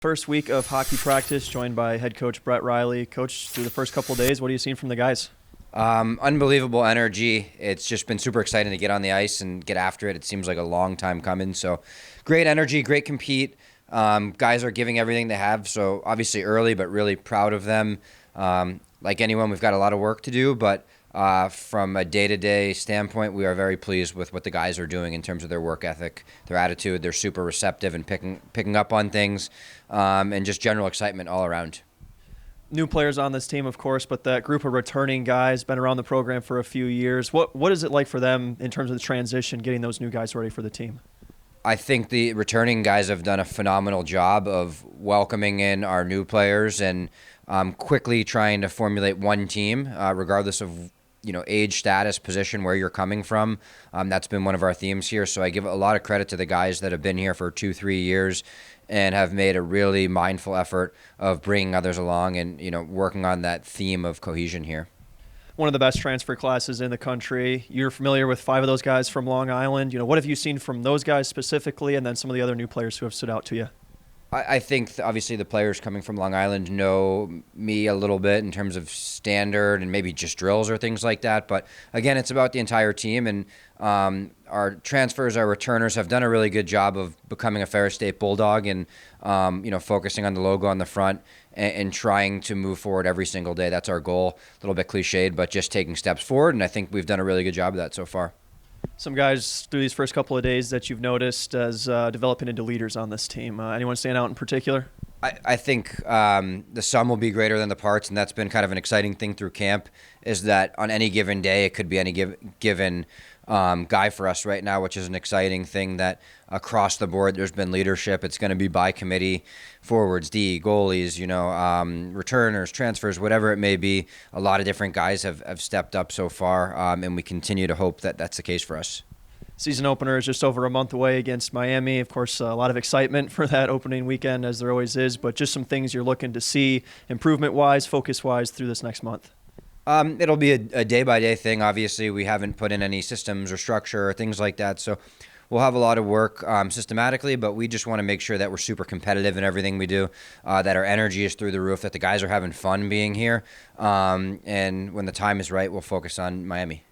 First week of hockey practice, joined by head coach Brett Riley. Coach, through the first couple of days, what have you seen from the guys? Unbelievable energy. It's just been super exciting to get on the ice and get after it. It seems like a long time coming. So great energy, great compete. Guys are giving everything they have. So obviously early, but really proud of them. Like anyone, we've got a lot of work to do, but from a day-to-day standpoint, we are very pleased with what the guys are doing in terms of their work ethic, their attitude. They're super receptive and picking up on things, and just general excitement all around. New players on this team, of course, but that group of returning guys been around the program for a few years. What is it like for them in terms of the transition, getting those new guys ready for the team? I think the returning guys have done a phenomenal job of welcoming in our new players and quickly trying to formulate one team, regardless of age, status, position, where you're coming from. That's been one of our themes here. So I give a lot of credit to the guys that have been here for 2-3 years and have made a really mindful effort of bringing others along and working on that theme of cohesion here. One of the best transfer classes in the country. You're familiar with 5 of those guys from Long Island. What have you seen from those guys specifically, and then some of the other new players who have stood out to you? I think obviously the players coming from Long Island know me a little bit in terms of standard and maybe just drills or things like that. But again, it's about the entire team, and our transfers, our returners have done a really good job of becoming a Ferris State Bulldog and focusing on the logo on the front and trying to move forward every single day. That's our goal. A little bit cliched, but just taking steps forward, and I think we've done a really good job of that so far. Some guys through these first couple of days that you've noticed as developing into leaders on this team. Anyone stand out in particular? I think the sum will be greater than the parts, and that's been kind of an exciting thing through camp, is that on any given day, it could be any given guy for us right now, which is an exciting thing that across the board there's been leadership. It's going to be by committee, forwards, D, goalies, returners, transfers, whatever it may be. A lot of different guys have stepped up so far, and we continue to hope that that's the case for us. Season opener is just over a month away against Miami. Of course, a lot of excitement for that opening weekend, as there always is, but just some things you're looking to see improvement-wise, focus-wise through this next month. It'll be a day-by-day thing. Obviously, we haven't put in any systems or structure or things like that, so we'll have a lot of work systematically, but we just want to make sure that we're super competitive in everything we do, that our energy is through the roof, that the guys are having fun being here, and when the time is right, we'll focus on Miami.